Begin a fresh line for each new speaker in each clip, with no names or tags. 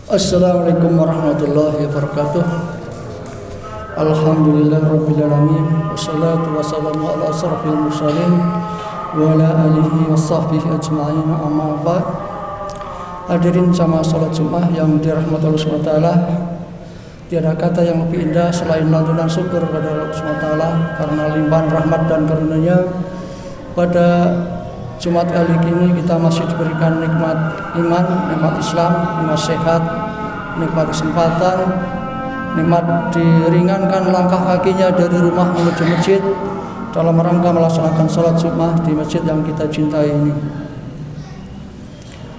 Assalamualaikum warahmatullahi wabarakatuh. Alhamdulillah rabbil alamin. Wassalatu wassalamu ala asrofil mursalin wa ala alihi washabbihi ajma'in, amma ba'd. Hadirin jamaah salat Jumat yang dirahmati Allah SWT. Tiada kata yang lebih indah selain lantunan syukur kepada Allah SWT karena limpahan rahmat dan karunia-Nya. Pada Jumat kali ini kita masih diberikan nikmat iman, nikmat Islam, nikmat sehat, nikmat kesempatan, nikmat diringankan langkah kakinya dari rumah menuju masjid dalam rangka melaksanakan salat Jumat di masjid yang kita cintai ini.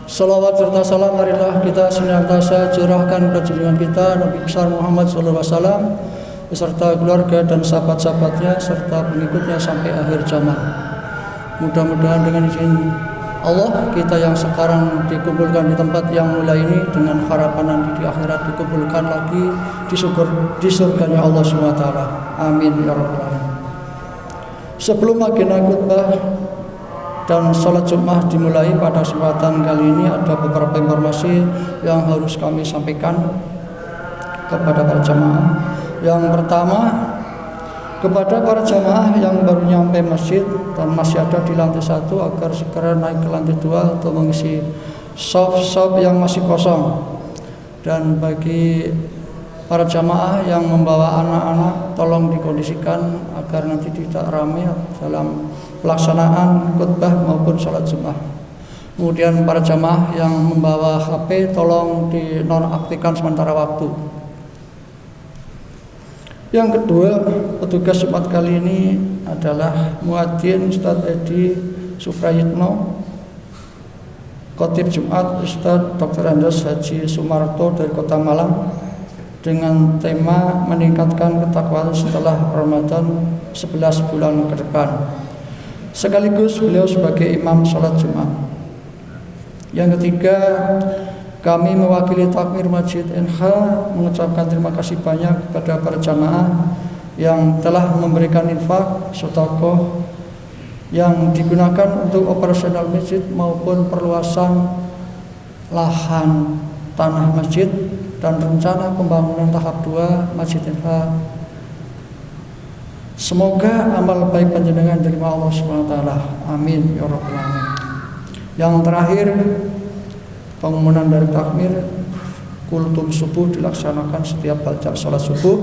Salawat serta salam marilah kita senantiasa curahkan pada junjungan kita Nabi besar Muhammad SAW beserta keluarga dan sahabat-sahabatnya serta pengikutnya sampai akhir zaman. Mudah-mudahan dengan izin Allah kita yang sekarang dikumpulkan di tempat yang mulia ini dengan harapan nanti di akhirat dikumpulkan lagi di surganya Allah SWT. Amin ya rabbal alamin. Sebelum agenda khutbah dan salat Jumat dimulai pada kesempatan kali ini ada beberapa informasi yang harus kami sampaikan kepada para jamaah. Yang pertama, kepada para jamaah yang baru nyampe masjid dan masih ada di lantai 1 agar segera naik ke lantai 2 untuk mengisi shop-shop yang masih kosong. Dan bagi para jamaah yang membawa anak-anak tolong dikondisikan agar nanti tidak ramai dalam pelaksanaan khutbah maupun salat Jumat. Kemudian para jamaah yang membawa HP tolong dinonaktifkan sementara waktu. Yang kedua, petugas Jumat kali ini adalah Muadzin Ustadz Edi Suprayitno, Khotib Jumat Ustadz Dr. Andes Haji Sumarto dari Kota Malang dengan tema meningkatkan ketakwaan setelah Ramadan 11 bulan ke depan. Sekaligus beliau sebagai imam salat Jumat. Yang ketiga, kami mewakili takmir Masjid NH mengucapkan terima kasih banyak kepada para jamaah yang telah memberikan infak sedekah yang digunakan untuk operasional masjid maupun perluasan lahan tanah masjid dan rencana pembangunan tahap 2 Masjid NH. Semoga amal baik panjenengan diterima Allah SWT. Amin ya rabbal alamin. Yang terakhir, pengumuman dari takmir kultum subuh dilaksanakan setiap baca salat subuh.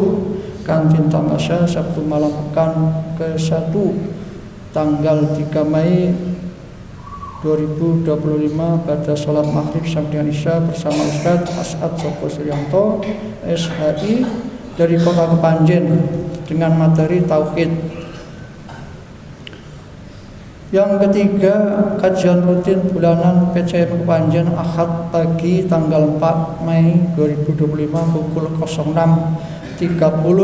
Kantin tamasya Sabtu malam pekan ke-1 tanggal 3 Mei 2025 pada salat maghrib sampai isya bersama Ustaz As'ad Joko Suryanto SHI dari Kota Kepanjen dengan materi tauhid. Yang ketiga, kajian rutin bulanan PCM Kepanjen Ahad pagi tanggal 4 Mei 2025 pukul 06.30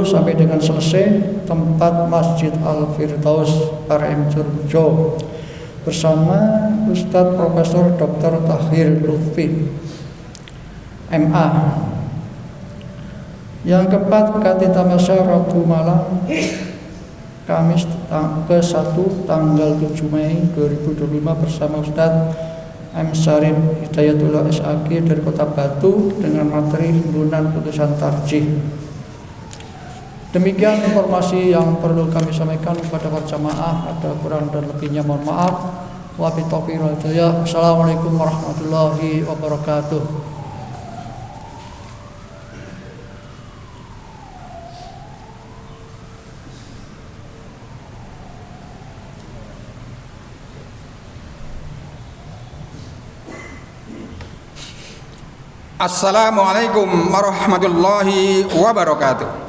sampai dengan selesai, tempat Masjid Al-Firdaus RM Jurjo bersama Ustadz Profesor Dr. Tahir Lutfi MA. Yang keempat, kantin tamasya Rabu malam Kamis ke-1 tanggal 7 Mei 2025 bersama Ustadz M. Syarif Hidayatullah SAG dari Kota Batu dengan materi himpunan putusan tarjih. Demikian informasi yang perlu kami sampaikan kepada para jamaah. Ada kurang dan lebihnya mohon maaf. Wabillahi taufiq wal hidayah. Assalamualaikum warahmatullahi wabarakatuh.
Assalamualaikum warahmatullahi wabarakatuh.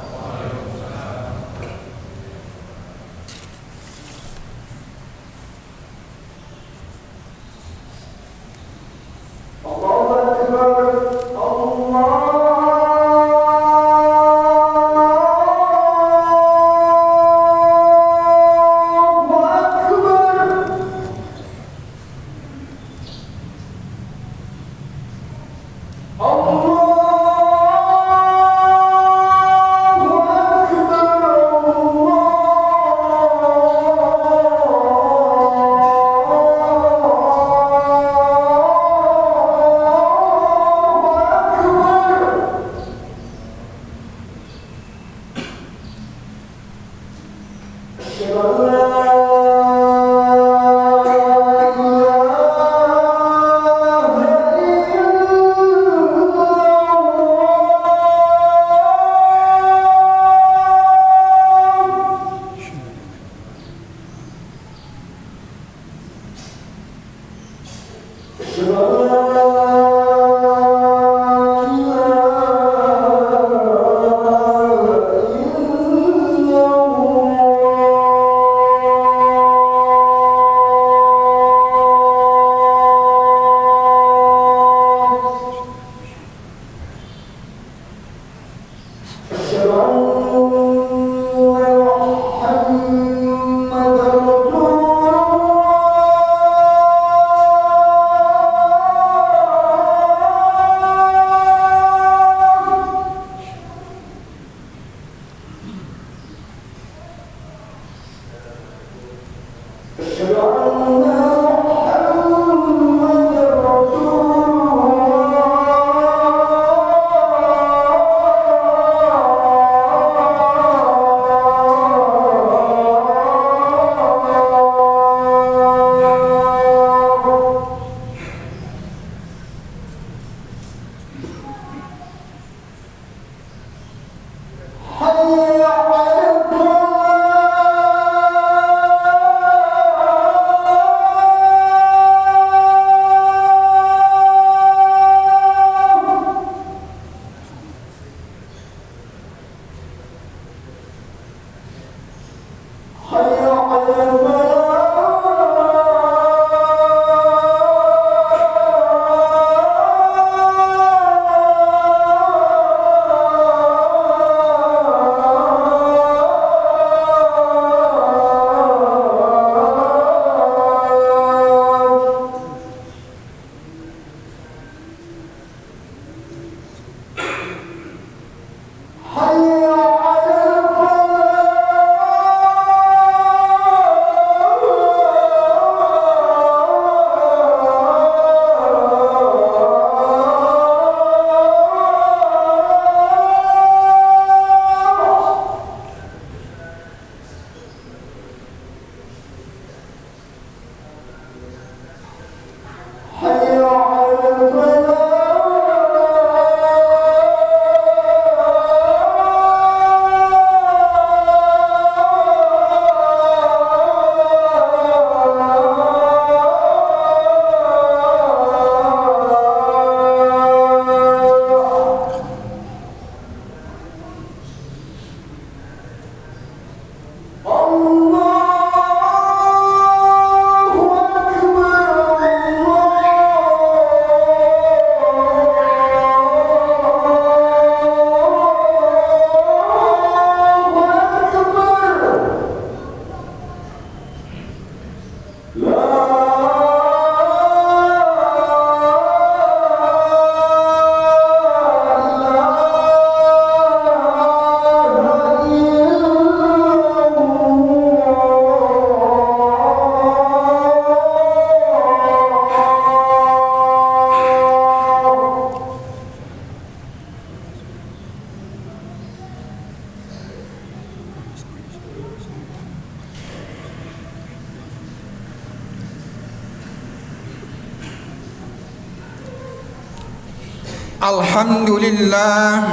Alhamdulillah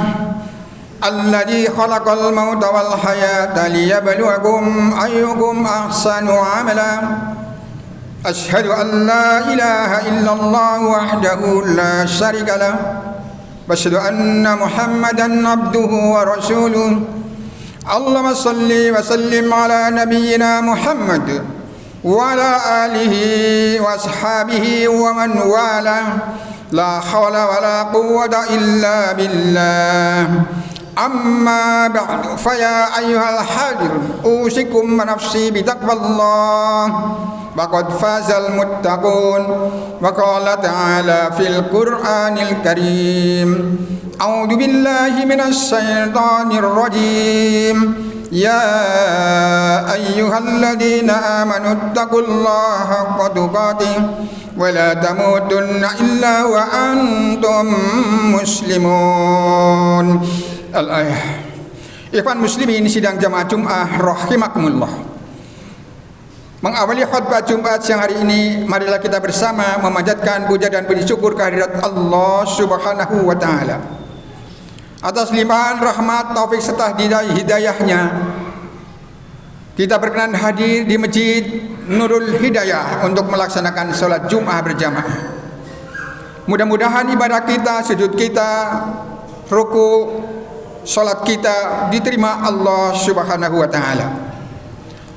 alladzi khalaqal mauta wal hayata liyabluwakum ayyukum ahsanu amala. Asyhadu an la ilaha illallah wahdahu la syarika lah wa asyhadu anna Muhammadan abduhu wa rasuluh. Allahumma salli wa sallim ala nabiyyina Muhammad wa ala alihi wa ashabihi wa man wala. La hawla wa la quwwata illa billah. Amma ba'du, faya ayyuhal hadir, usikum wa nafsi bitaqwallah. Faqad fazal muttaqun. Wa qala ta'ala fil Qur'anil Karim, a'udzu billahi minasy syaithanir rajim. Ya ayyuhalladzina amanu taqullaha haqqa tuqatih wa la tamutunna illa wa antum muslimun. Al-ayah. Ikhwan muslimin sidang jamaah Jumat rahimakumullah. Mengawali khutbah Jumat siang hari ini, marilah kita bersama memanjatkan puja dan puji syukur kehadirat Allah Subhanahu wa taala atas limpahan rahmat, taufik serta hidayahnya. Kita berkenan hadir di Masjid Nurul Hidayah untuk melaksanakan sholat Jum'ah berjamaah. Mudah-mudahan ibadah kita, sujud kita, ruku, salat kita diterima Allah Subhanahu wa taala.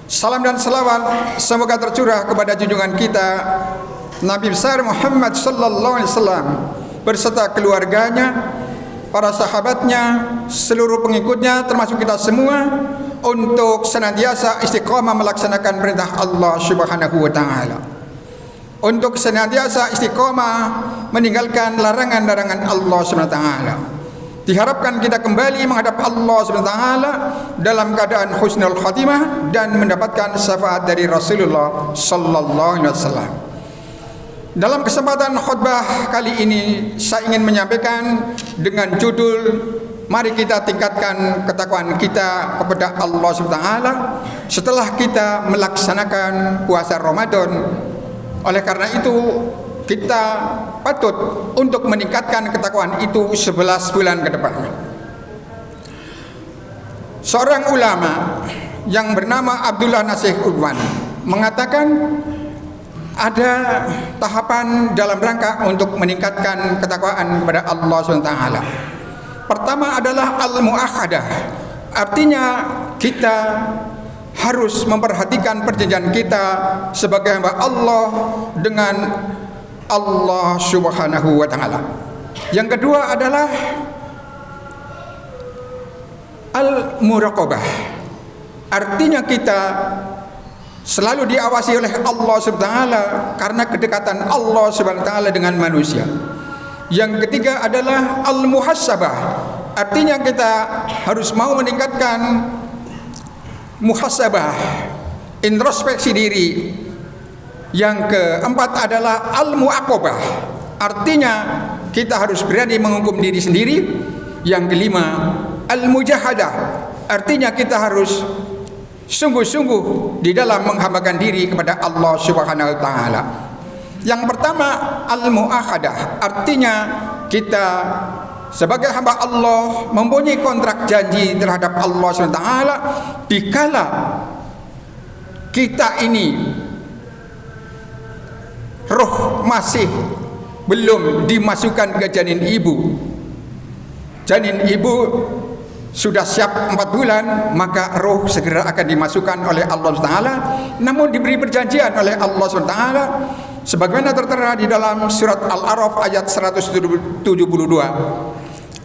Salam dan selawat semoga tercurah kepada junjungan kita Nabi besar Muhammad sallallahu alaihi wasallam berserta keluarganya, para sahabatnya, seluruh pengikutnya termasuk kita semua untuk senantiasa istiqamah melaksanakan perintah Allah Subhanahu wa taala. Untuk senantiasa istiqamah meninggalkan larangan-larangan Allah Subhanahu wa taala. Diharapkan kita kembali menghadap Allah Subhanahu wa taala dalam keadaan husnul khatimah dan mendapatkan syafaat dari Rasulullah sallallahu alaihi wasallam. Dalam kesempatan khutbah kali ini saya ingin menyampaikan dengan judul mari kita tingkatkan ketakwaan kita kepada Allah Subhanahu wa taala setelah kita melaksanakan puasa Ramadan. Oleh karena itu kita patut untuk meningkatkan ketakwaan itu 11 bulan ke depan. Seorang ulama yang bernama Abdullah Nasih Udwan mengatakan ada tahapan dalam rangka untuk meningkatkan ketakwaan kepada Allah SWT. Pertama adalah al-mu'akhadah, artinya kita harus memperhatikan perjanjian kita sebagai hamba Allah dengan Allah Subhanahu wa taala. Yang kedua adalah al-muraqabah. Artinya kita selalu diawasi oleh Allah Subhanahu wa taala karena kedekatan Allah Subhanahu wa taala dengan manusia. Yang ketiga adalah al-muhasabah. Artinya kita harus mau meningkatkan muhasabah, introspeksi diri. Yang keempat adalah al-mu'aqabah, artinya kita harus berani menghukum diri sendiri. Yang kelima al-mujahadah, artinya kita harus sungguh-sungguh di dalam menghambakan diri kepada Allah Subhanahu wa taala. Yang pertama al-mu'akhadah, artinya kita sebagai hamba Allah mempunyai kontrak janji terhadap Allah Subhanahu wa taala dikala kita ini roh masih belum dimasukkan ke janin ibu. Janin ibu sudah siap 4 bulan, maka roh segera akan dimasukkan oleh Allah SWT. Namun diberi perjanjian oleh Allah SWT sebagaimana tertera di dalam surat Al-A'raf ayat 172.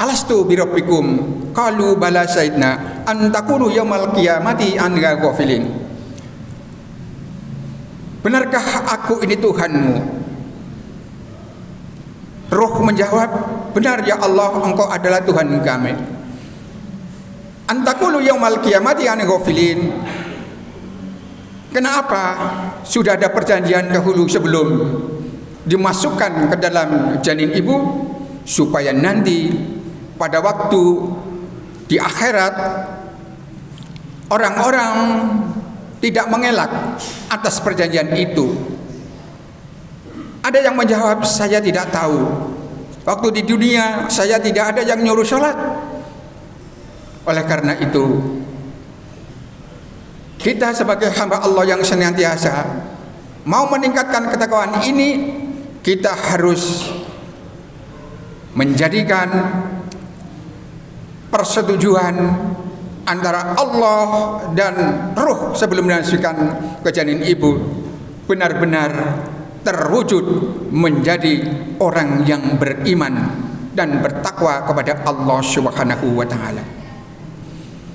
Alastu birabbikum qalu bala syahidna an taqulu yaumal qiyamati an ghafilin. Benarkah aku ini Tuhanmu? Roh menjawab, benar ya Allah, engkau adalah Tuhan kami. Antakulu yaumal qiyamati an ghafilin. Kenapa? Sudah ada perjanjian dahulu sebelum dimasukkan ke dalam janin ibu, supaya nanti pada waktu di akhirat orang-orang tidak mengelak atas perjanjian itu. Ada yang menjawab, saya tidak tahu. Waktu di dunia saya tidak ada yang nyuruh sholat. Oleh karena itu kita sebagai hamba Allah yang senantiasa mau meningkatkan ketakwaan ini, kita harus menjadikan persetujuan antara Allah dan ruh sebelum dimasukkan ke janin ibu benar-benar terwujud menjadi orang yang beriman dan bertakwa kepada Allah Subhanahu wa taala.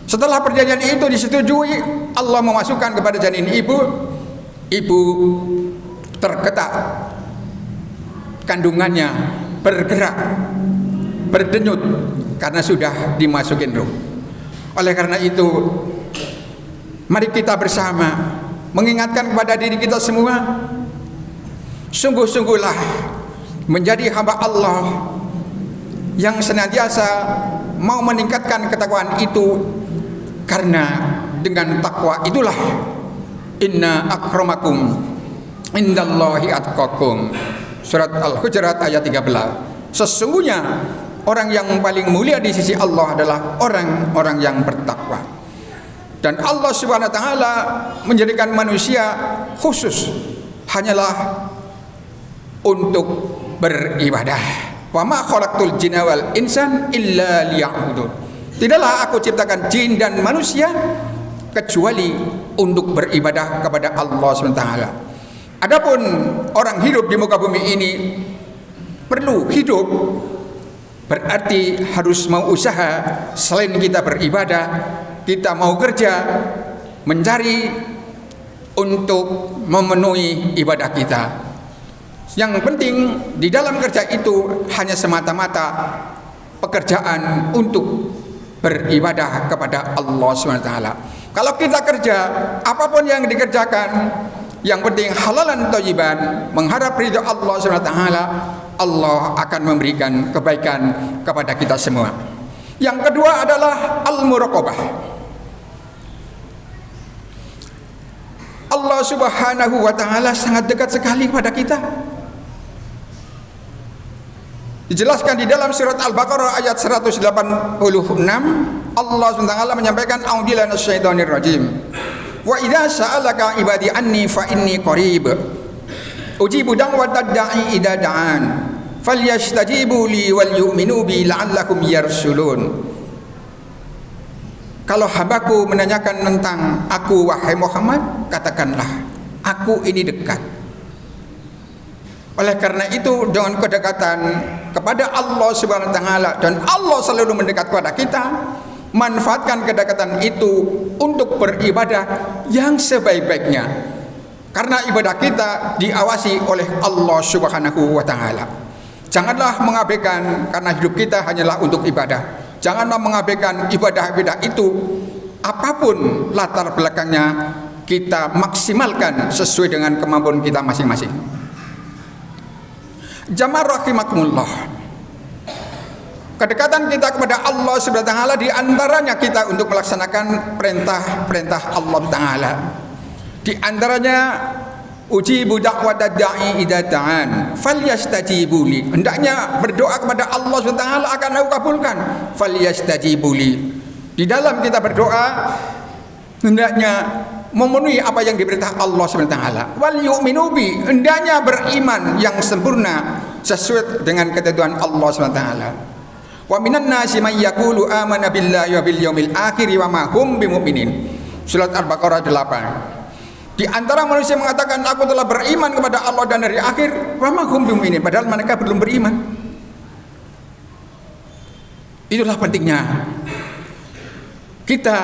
Setelah perjanjian itu disetujui, Allah memasukkan kepada janin ibu, ibu tergetak, kandungannya bergerak, berdenyut karena sudah dimasukin ruh. Oleh karena itu, mari kita bersama mengingatkan kepada diri kita semua, sungguh-sungguhlah menjadi hamba Allah yang senantiasa mau meningkatkan ketakwaan itu, karena dengan takwa itulah inna akramakum indallahi atqakum. Surat Al-Hujurat ayat 13. Sesungguhnya orang yang paling mulia di sisi Allah adalah orang-orang yang bertakwa. Dan Allah Subhanahu wa taala menjadikan manusia khusus hanyalah untuk beribadah. Wa ma khalaqtul jinna wal insan illa liya'budun. Tidaklah aku ciptakan jin dan manusia kecuali untuk beribadah kepada Allah SWT. Adapun orang hidup di muka bumi ini perlu hidup, berarti harus mau usaha. Selain kita beribadah, kita mau kerja, mencari untuk memenuhi ibadah kita. Yang penting di dalam kerja itu hanya semata-mata pekerjaan untuk beribadah kepada Allah SWT. Kalau kita kerja, apapun yang dikerjakan, yang penting halalan thayyiban, mengharap ridha Allah SWT, Allah akan memberikan kebaikan kepada kita semua. Yang kedua adalah al-muraqabah. Allah Subhanahu wa taala sangat dekat sekali kepada kita. Dijelaskan di dalam surat Al-Baqarah ayat 186, Allah SWT menyampaikan a'udzubillahi minasyaitonir rajim. Wa idza sa'alaka ibadi anni fa inni qarib. Ujibu da'watad da'i idza da'an. Falyastajibu li wal yu'minu bi la'allakum yarshudun. Kalau hambaku menanyakan tentang aku wahai Muhammad, katakanlah aku ini dekat. Oleh karena itu dengan kedekatan kepada Allah Subhanahu wa taala, dan Allah selalu mendekat kepada kita, manfaatkan kedekatan itu untuk beribadah yang sebaik-baiknya. Karena ibadah kita diawasi oleh Allah Subhanahu wa taala. Janganlah mengabaikan, karena hidup kita hanyalah untuk ibadah. Janganlah mengabaikan ibadah-ibadah itu, apapun latar belakangnya, kita maksimalkan sesuai dengan kemampuan kita masing-masing. Jamaah rahimakumullah, kedekatan kita kepada Allah Subhanahu wa taala di antaranya kita untuk melaksanakan perintah-perintah Allah taala. Di antaranya ujibu da'watad da'i idza da'an falyastajibu li. Hendaknya berdoa kepada Allah Subhanahu wa taala akan aku kabulkan. Falyastajibu li. Di dalam kita berdoa hendaknya memenuhi apa yang diperintah Allah SWT. Wal yu'minu bi, hendaknya beriman yang sempurna sesuai dengan ketentuan Allah SWT. Wa minan nasi may yaqulu amana billahi wa bil yaumil akhir wa ma hum bimu'minin. Surat Al-Baqarah 8. Di antara manusia mengatakan aku telah beriman kepada Allah dan hari akhir, wa ma hum bimu'minin, padahal mereka belum beriman. Itulah pentingnya kita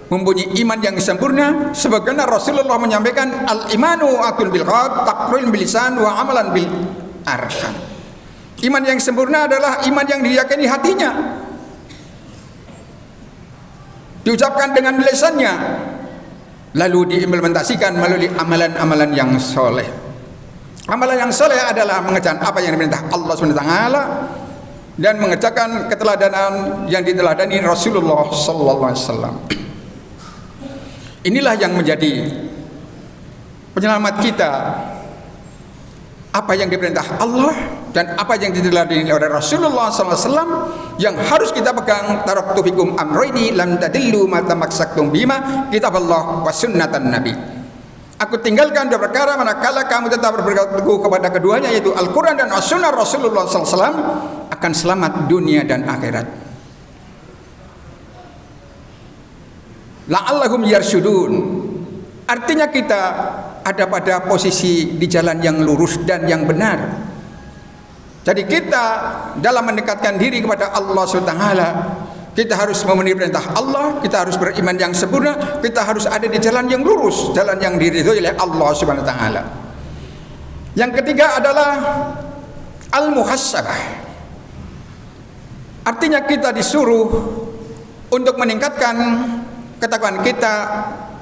mempunyai iman yang sempurna, sebagaimana Rasulullah menyampaikan al-imanu akul bil qalb, taqrun bil lisan wa amalan bil arkan. Iman yang sempurna adalah iman yang diyakini hatinya, diucapkan dengan lisannya, lalu diimplementasikan melalui amalan-amalan yang soleh. Amalan yang soleh adalah mengerjakan apa yang diperintah Allah SWT dan mengerjakan keteladanan yang diteladani Rasulullah sallallahu alaihi wasallam. Inilah yang menjadi penyelamat kita, apa yang diperintah Allah dan apa yang diteladani oleh Rasulullah SAW yang harus kita pegang. Taraktu fikum amrayni lam tadillu ma tamassaktum bima kitaballah wa sunnatan nabi. Aku tinggalkan dua perkara manakala kamu tetap berpegang teguh kepada keduanya, yaitu Al-Quran dan As-Sunnah Rasulullah SAW, akan selamat dunia dan akhirat. La'allahum yarsyudun, artinya kita ada pada posisi di jalan yang lurus dan yang benar. Jadi kita dalam mendekatkan diri kepada Allah SWT, kita harus memenuhi perintah Allah, kita harus beriman yang sempurna, kita harus ada di jalan yang lurus, jalan yang diridhoi oleh Allah SWT. Yang ketiga adalah al-muhasabah, artinya kita disuruh untuk meningkatkan ketakwaan kita,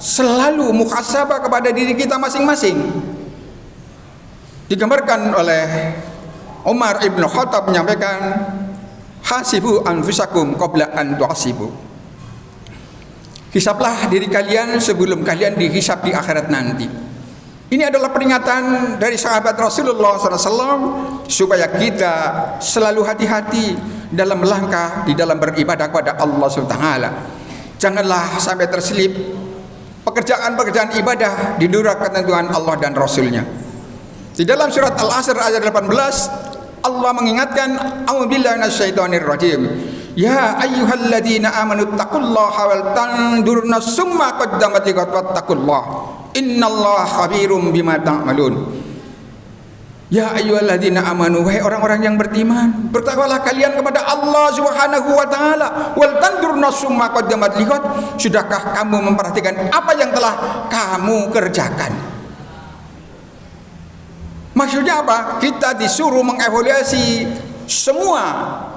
selalu muhasabah kepada diri kita masing-masing. Digambarkan oleh Umar ibn Khattab menyampaikan, hasibu anfusakum qabla an tuhasibu. Hisablah diri kalian sebelum kalian dihisab di akhirat nanti. Ini adalah peringatan dari sahabat Rasulullah SAW supaya kita selalu hati-hati dalam melangkah di dalam beribadah kepada Allah SWT. Janganlah sampai terselip pekerjaan-pekerjaan ibadah di luar ketentuan Allah dan Rasulnya. Di dalam surat Al-Asr ayat 18 Allah mengingatkan, a'udzubillahi minasyaitonirrajim. Ya ayyuhalladzina amanu taqullaha wal tandur nafsum ma qaddamat lighad wattaqullaha innallaha khabirum bima ta'malun. Ya ayyuhalladzina amanu, wahai orang-orang yang beriman, bertakwalah kalian kepada Allah Subhanahu wa taala. Wal tandur nafsum ma qaddamat lighad, sudahkah kamu memperhatikan apa yang telah kamu kerjakan? Maksudnya apa? Kita disuruh mengevaluasi semua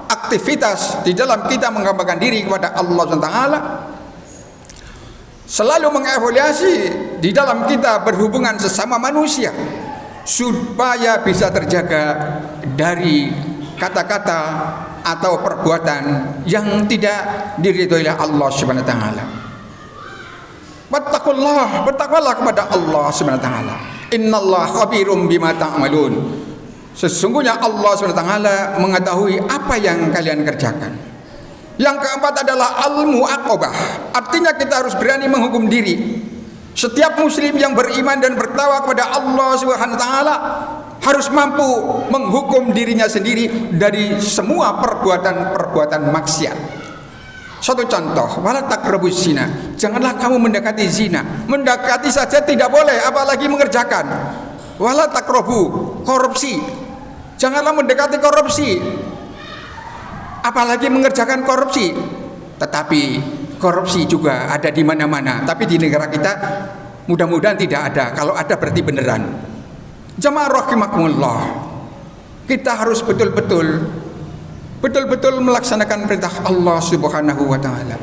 aktivitas di dalam kita mengembangkan diri kepada Allah SWT. Selalu mengevaluasi di dalam kita berhubungan sesama manusia supaya bisa terjaga dari kata-kata atau perbuatan yang tidak diridhoi oleh Allah Subhanahu wa taala. Wattaqullah, bertakwalah kepada Allah Subhanahu wa taala. Innallaha khabirum bima ta'malun. Sesungguhnya Allah SWT mengetahui apa yang kalian kerjakan. Yang keempat adalah al-mu'aqabah. Artinya kita harus berani menghukum diri. Setiap muslim yang beriman dan bertakwa kepada Allah SWT harus mampu menghukum dirinya sendiri dari semua perbuatan-perbuatan maksiat. Satu contoh, wala taqrabuz zina. Janganlah kamu mendekati zina. Mendekati saja tidak boleh, apalagi mengerjakan. Wala taqrabu korupsi. Janganlah mendekati korupsi, apalagi mengerjakan korupsi. Tetapi korupsi juga ada di mana-mana. Tapi di negara kita mudah-mudahan tidak ada. Kalau ada berarti beneran. Jamaah rahimakumullah, kita harus betul-betul melaksanakan perintah Allah Subhanahu wa taala.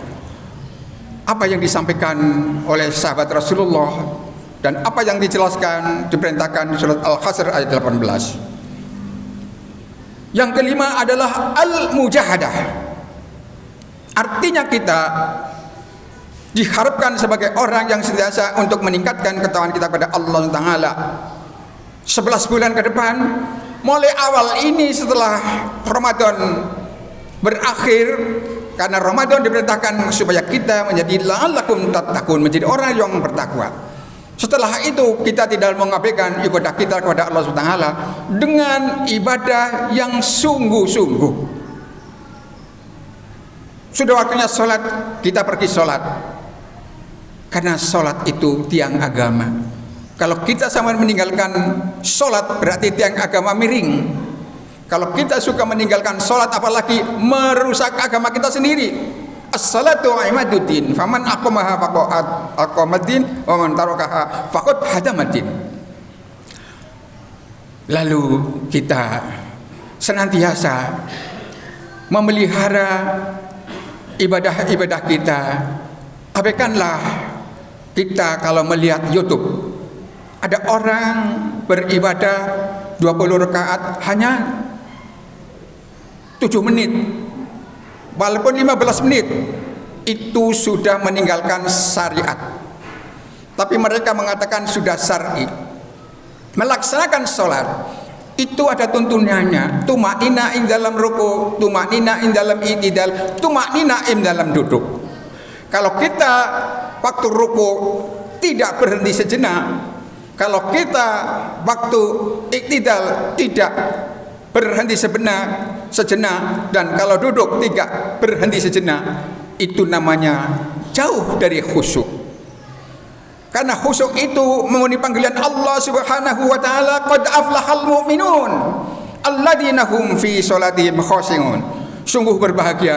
Apa yang disampaikan oleh sahabat Rasulullah dan apa yang dijelaskan diperintahkan di surat Al-Hasr ayat 18. Yang kelima adalah al-mujahadah. Artinya kita diharapkan sebagai orang yang senantiasa untuk meningkatkan ketakwaan kita kepada Allah Taala. 11 bulan ke depan, mulai awal ini setelah Ramadan berakhir, karena Ramadan diperintahkan supaya kita menjadi la'allakum tattaqun, menjadi orang yang bertakwa. Setelah itu kita tidak mengabaikan ibadah kita kepada Allah Subhanahu wa taala dengan ibadah yang sungguh-sungguh. Sudah waktunya sholat, kita pergi sholat, karena sholat itu tiang agama. Kalau kita sama meninggalkan sholat berarti tiang agama miring. Kalau kita suka meninggalkan sholat, apalagi merusak agama kita sendiri. As-salatu imaduddin, faman aqamaha faqad aqamaddin, wa man tarakaha faqad hadamaddin. Lalu kita senantiasa memelihara ibadah-ibadah kita. Abaikanlah kita kalau melihat YouTube, ada orang beribadah 20 rakaat hanya 7 menit, walaupun 15 menit itu sudah meninggalkan syariat. Tapi mereka mengatakan sudah syar'i. Melaksanakan sholat itu ada tuntunannya. Tumanina in dalam ruku, tumanina in dalam i'tidal, tumanina in dalam duduk. Kalau kita waktu ruku tidak berhenti sejenak, kalau kita waktu i'tidal tidak berhenti sejenak, dan kalau duduk tidak berhenti sejenak, itu namanya jauh dari khusyuk. Karena khusyuk itu memenuhi panggilan Allah Subhanahu wa taala, qad aflahal mu'minun alladzina hum fi sholatihim khashi'un. Sungguh berbahagia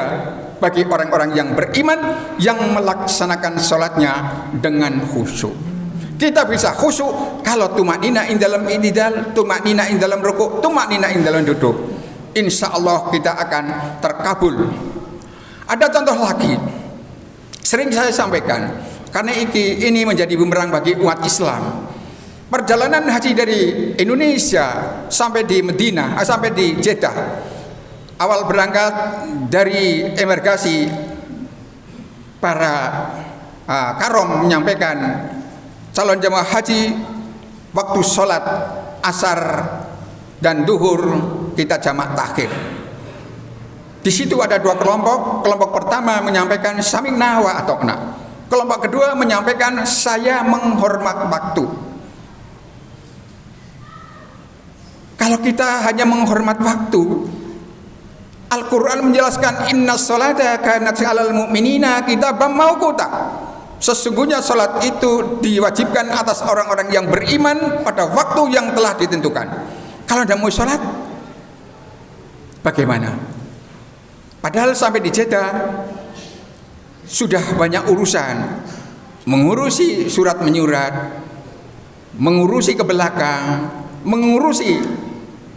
bagi orang-orang yang beriman yang melaksanakan sholatnya dengan khusyuk. Kita bisa khusyuk kalau tumanina in dalam i'tidal, tumanina in dalam ruku', tumanina in dalam duduk. Insya Allah kita akan terkabul. Ada contoh lagi, sering saya sampaikan, karena ini menjadi bumerang bagi umat Islam. Perjalanan haji dari Indonesia sampai di Madinah, sampai di Jeddah. Awal berangkat dari emigrasi, para karom menyampaikan calon jemaah haji waktu sholat asar dan duhur kita jamak takhir. Di situ ada dua kelompok. Kelompok pertama menyampaikan sami'na wa ata'na. Kelompok kedua menyampaikan saya menghormat waktu. kita hanya menghormat waktu. Al-Quran menjelaskan inna sholata kanat 'alal mu'minina kitaban mawquta. Sesungguhnya salat itu diwajibkan atas orang-orang yang beriman pada waktu yang telah ditentukan. Kalau tidak mau salat, bagaimana? Padahal sampai di Jeddah sudah banyak urusan, mengurusi surat menyurat, mengurusi ke belakang, mengurusi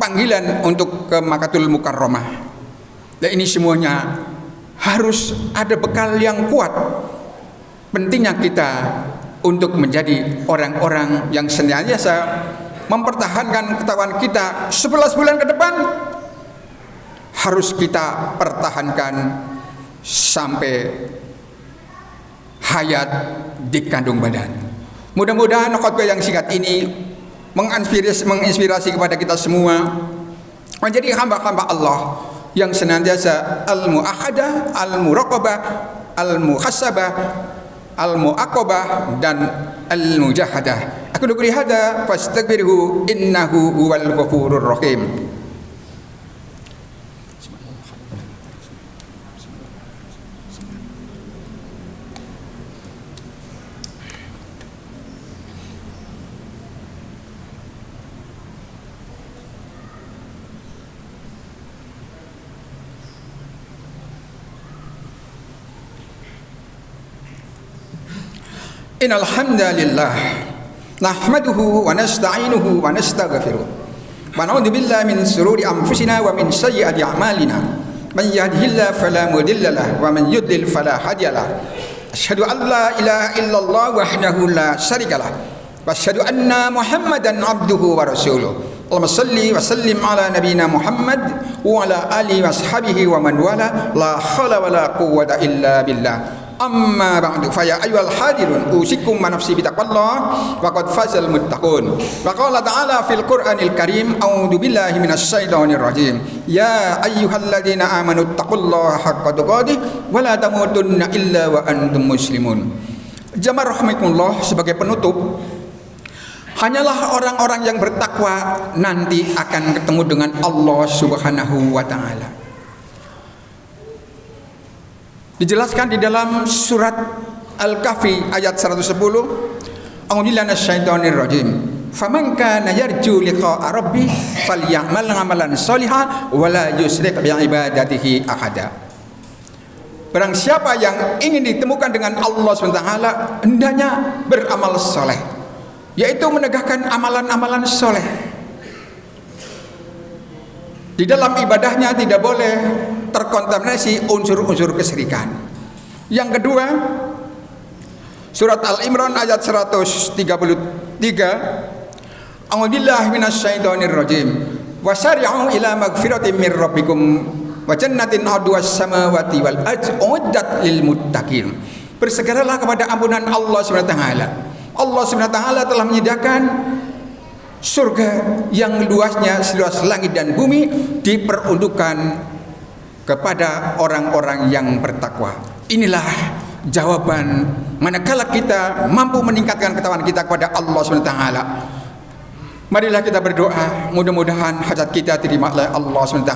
panggilan untuk ke Makkatul Mukarramah. Dan ini semuanya harus ada bekal yang kuat. Pentingnya kita untuk menjadi orang-orang yang senantiasa mempertahankan ketakwaan kita 11 bulan ke depan, harus kita pertahankan sampai hayat di kandung badan. Mudah-mudahan khutbah yang singkat ini menginspirasi kepada kita semua menjadi hamba-hamba Allah yang senantiasa al-mu'akhadah, al-muraqabah, al-muhasabah, al-mu'aqabah dan al-mujahadah. Aku qouli hadza fastaghfirhu innahu huwal ghafurur rahim. Innal hamdalillah nahmaduhu wa nasta'inuhu wa nastaghfiruh wa na'udzu billahi min shururi anfusina wa min sayyiati a'malina man yahdihillahu fala mudilla lahu wa man yudlil fala hadiya lahu asyhadu an la ilaha illallah wahdahu la syarika lahu wa asyhadu anna muhammadan abduhu wa rasuluh. Allahumma salli wa sallim ala nabiyyina Muhammad wa ala alihi wa ashabihi wa man wala la haula wa la quwwata illa billah. Amma ba'du fa ya ayyuhal hadirun usikum wa nafsi bitaqwallah wa qad fazal muttaqun. Wa qala ta'ala fil Qur'anil Karim a'udzu billahi minasy syaithanir rajim. Ya ayyuhalladzina amanu taqullaha haqqa tuqatih wa la tamutunna illa wa antum muslimun. Jamaah rahimakumullah, sebagai penutup, hanyalah orang-orang yang bertakwa nanti akan ketemu dengan Allah Subhanahu wa taala. Dijelaskan di dalam surat Al-Kahfi ayat 110, A'udzubillahi minasyaitonir rajim. Faman kana yarju liqa'a rabbih falyamal 'amalan shalihan wa la yusyrik bi ibadatihi ahada. Barang siapa yang ingin ditemukan dengan Allah SWT, hendaknya beramal soleh, yaitu menegakkan amalan-amalan soleh. Di dalam ibadahnya tidak boleh terkontaminasi unsur-unsur kesyirikan. Yang kedua, surat Al-Imran ayat 133, A'udzubillahi minasyaitonir rajim. Wasari'u ila magfiratin mir rabbikum wa jannatin 'arduhas samawati wal ardu uiddat lil muttaqin. Bersegeralah kepada ampunan Allah Subhanahu wa taala. Allah Subhanahu wa taala telah menyediakan surga yang luasnya seluas langit dan bumi, diperuntukkan kepada orang-orang yang bertakwa. Inilah jawaban manakala kita mampu meningkatkan ketakwaan kita kepada Allah SWT. Marilah kita berdoa, mudah-mudahan hajat kita diterima oleh Allah SWT,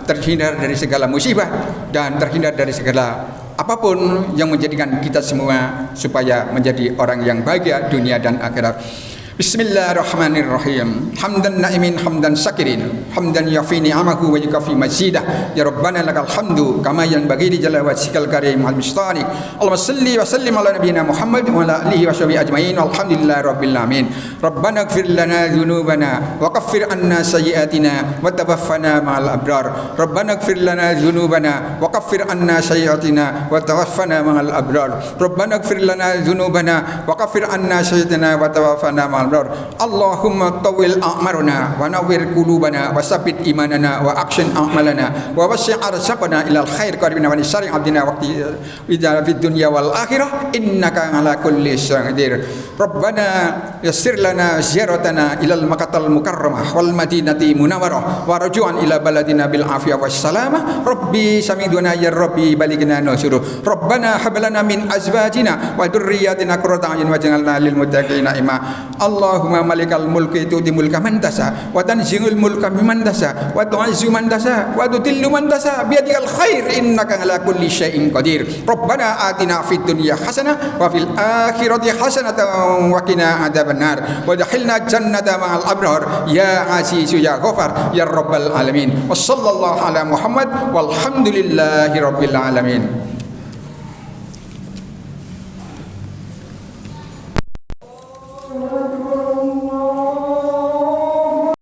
terhindar dari segala musibah dan terhindar dari segala apapun yang menjadikan kita semua supaya menjadi orang yang bahagia dunia dan akhirat. Bismillahirrahmanirrahim. Hamdan na'imin hamdan syakirin, hamdan yafi ni'amahu wa yukafi mazidah. Ya Rabbana lakal hamdu kama yanbaghi li jalali wajhikal karim al mustani. Allahumma salli wa sallim ala nabiyyina Muhammad wa ala alihi wa sahbihi ajmain. Alhamdulillahi rabbil alamin. Rabbana ighfir lana dhunubana wa kaffir anna sayyi'atina wa tawaffana ma'al abrar. Rabbana ighfir lana dhunubana wa kaffir anna sayyi'atina wa tawaffana ma'al abrar. Rabbana ighfir lana dhunubana wa kaffir anna sayyi'atina wa tawaffana ma'al Allahumma tawil a'maruna wa nawwir qulubana wa sabbit imanana wa akshin a'malana wa wasi' arzaqana ilal khair qaribina wa nisari abdina waqti wijala fid dunya wal akhirah innaka ala kulli syai'in qadir. Rabbana yassir lana ziyaratana ilal Makkatal Mukarramah wal Madinati Munawwarah wa raju'an ila baladina bil afiyah was salamah. Rabbi samiduna ya Rabbi balighna nusyuruh. Rabbana hab lana min azwajina wa dhurriyyatina qurrata a'yun waj'alna lil muttaqina imama. Allahumma malikal mulki tu'ti mulka man tasha wa tanzilul mulka mimman tasha wa tu'izzu man tasha wa tudillu man tasha biyadikal khair innaka ala kulli syai'in qadir. Rabbana atina fid dunya hasanah wa fil akhirati hasanatan wa qina adzabannar wa adkhilna jannata ma'al abrar ya azizu ya ghafar ya rabbal alamin. Wa sallallahu ala Muhammad walhamdulillahi rabbil alamin.